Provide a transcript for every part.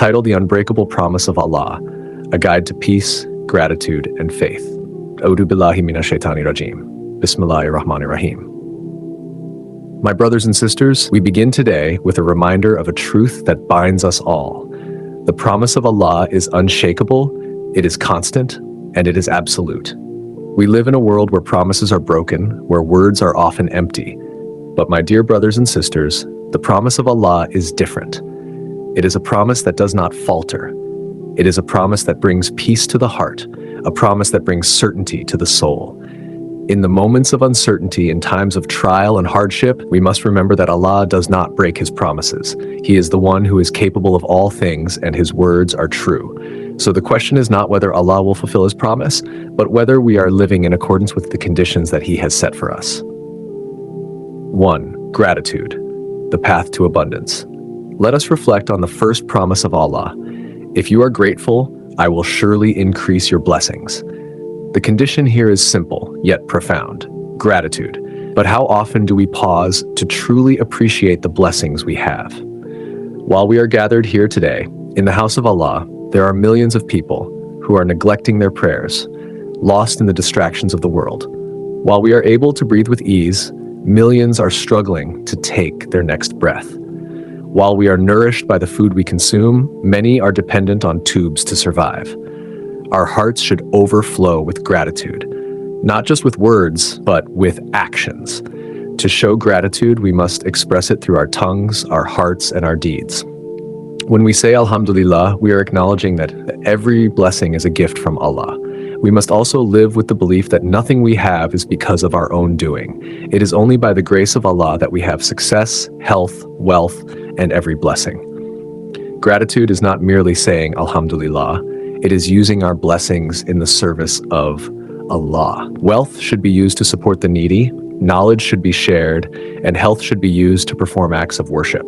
titled The Unbreakable Promise of Allah, a guide to peace, gratitude, and faith. A'udhu billahi minash shaitani rajim. Bismillahir Rahmanir Rahim. My brothers and sisters, we begin today with a reminder of a truth that binds us all. The promise of Allah is unshakable, it is constant, and it is absolute. We live in a world where promises are broken, where words are often empty. But my dear brothers and sisters, the promise of Allah is different. It is a promise that does not falter. It is a promise that brings peace to the heart, a promise that brings certainty to the soul. In the moments of uncertainty, in times of trial and hardship, we must remember that Allah does not break His promises. He is the one who is capable of all things, and His words are true. So the question is not whether Allah will fulfill His promise, but whether we are living in accordance with the conditions that He has set for us. 1. Gratitude, the path to abundance. Let us reflect on the first promise of Allah. If you are grateful, I will surely increase your blessings. The condition here is simple, yet profound. Gratitude. But how often do we pause to truly appreciate the blessings we have? While we are gathered here today, in the house of Allah, there are millions of people who are neglecting their prayers, lost in the distractions of the world. While we are able to breathe with ease, millions are struggling to take their next breath. While we are nourished by the food we consume, many are dependent on tubes to survive. Our hearts should overflow with gratitude, not just with words, but with actions. To show gratitude, we must express it through our tongues, our hearts, and our deeds. When we say Alhamdulillah, we are acknowledging that every blessing is a gift from Allah. We must also live with the belief that nothing we have is because of our own doing. It is only by the grace of Allah that we have success, health, wealth, and every blessing. Gratitude is not merely saying Alhamdulillah, it is using our blessings in the service of Allah. Wealth should be used to support the needy, knowledge should be shared, and health should be used to perform acts of worship.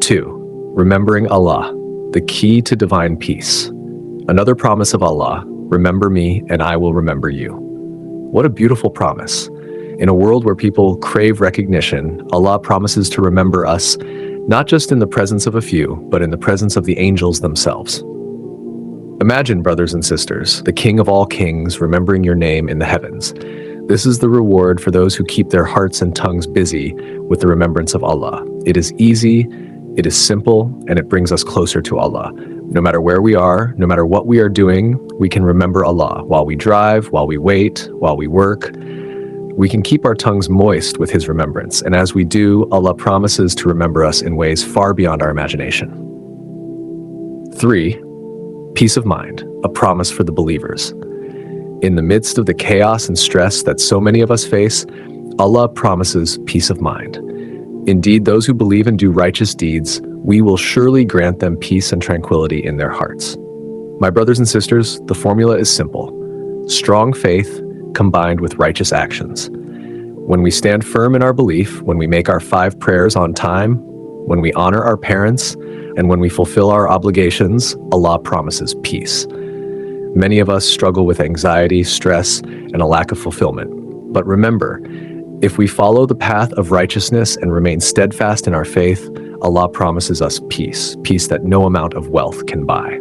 2. Remembering Allah, the key to divine peace. Another promise of Allah, remember me and I will remember you. What a beautiful promise. In a world where people crave recognition, Allah promises to remember us, not just in the presence of a few, but in the presence of the angels themselves. Imagine, brothers and sisters, the King of all kings remembering your name in the heavens. This is the reward for those who keep their hearts and tongues busy with the remembrance of Allah. It is easy, it is simple, and it brings us closer to Allah. No matter where we are, no matter what we are doing, we can remember Allah. While we drive, while we wait, while we work, we can keep our tongues moist with His remembrance. And as we do, Allah promises to remember us in ways far beyond our imagination. 3. Peace of mind, a promise for the believers. In the midst of the chaos and stress that so many of us face, Allah promises peace of mind. Indeed, those who believe and do righteous deeds, we will surely grant them peace and tranquility in their hearts. My brothers and sisters, the formula is simple. Strong faith combined with righteous actions. When we stand firm in our belief, when we make our 5 prayers on time, when we honor our parents, and when we fulfill our obligations, Allah promises peace. Many of us struggle with anxiety, stress, and a lack of fulfillment. But remember, if we follow the path of righteousness and remain steadfast in our faith, Allah promises us peace, peace that no amount of wealth can buy.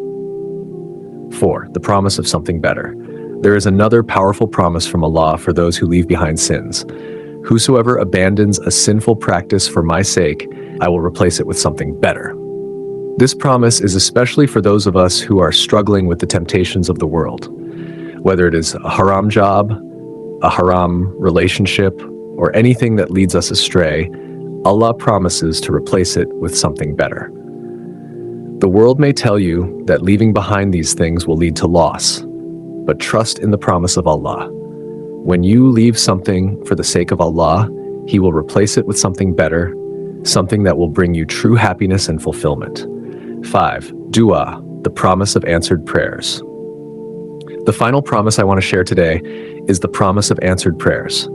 4. The promise of something better. There is another powerful promise from Allah for those who leave behind sins. Whosoever abandons a sinful practice for my sake, I will replace it with something better. This promise is especially for those of us who are struggling with the temptations of the world. Whether it is a haram job, a haram relationship, or anything that leads us astray, Allah promises to replace it with something better. The world may tell you that leaving behind these things will lead to loss, but trust in the promise of Allah. When you leave something for the sake of Allah, He will replace it with something better, something that will bring you true happiness and fulfillment. 5. Dua, the promise of answered prayers. The final promise I want to share today is the promise of answered prayers.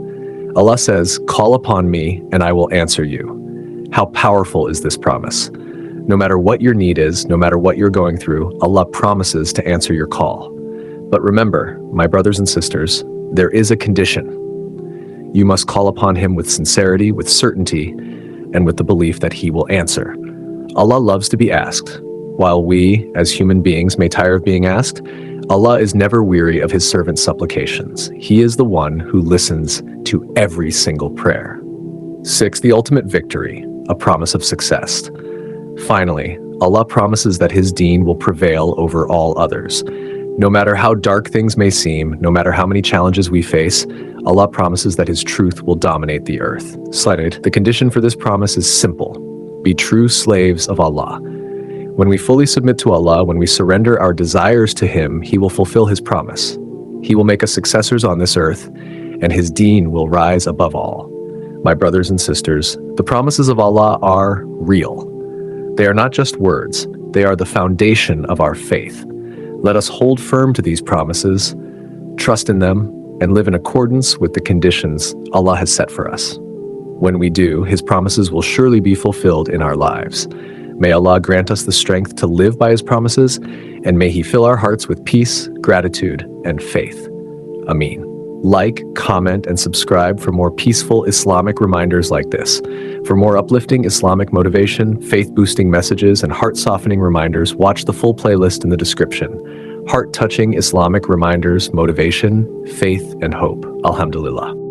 Allah says, "Call upon me and I will answer you." How powerful is this promise? No matter what your need is, no matter what you're going through, Allah promises to answer your call. But remember, my brothers and sisters, there is a condition. You must call upon Him with sincerity, with certainty, and with the belief that He will answer. Allah loves to be asked. While we, as human beings, may tire of being asked, Allah is never weary of his servant's supplications. He is the one who listens to every single prayer. 6. The ultimate victory, a promise of success. Finally, Allah promises that his deen will prevail over all others. No matter how dark things may seem, no matter how many challenges we face, Allah promises that his truth will dominate the earth. Slide. The condition for this promise is simple. Be true slaves of Allah. When we fully submit to Allah, when we surrender our desires to him, he will fulfill his promise. He will make us successors on this earth, and his deen will rise above all. My brothers and sisters, the promises of Allah are real. They are not just words, they are the foundation of our faith. Let us hold firm to these promises, trust in them, and live in accordance with the conditions Allah has set for us. When we do, his promises will surely be fulfilled in our lives. May Allah grant us the strength to live by his promises, and may he fill our hearts with peace, gratitude, and faith. Ameen. Like, comment, and subscribe for more peaceful Islamic reminders like this. For more uplifting Islamic motivation, faith-boosting messages, and heart-softening reminders, watch the full playlist in the description. Heart-touching Islamic reminders, motivation, faith, and hope. Alhamdulillah.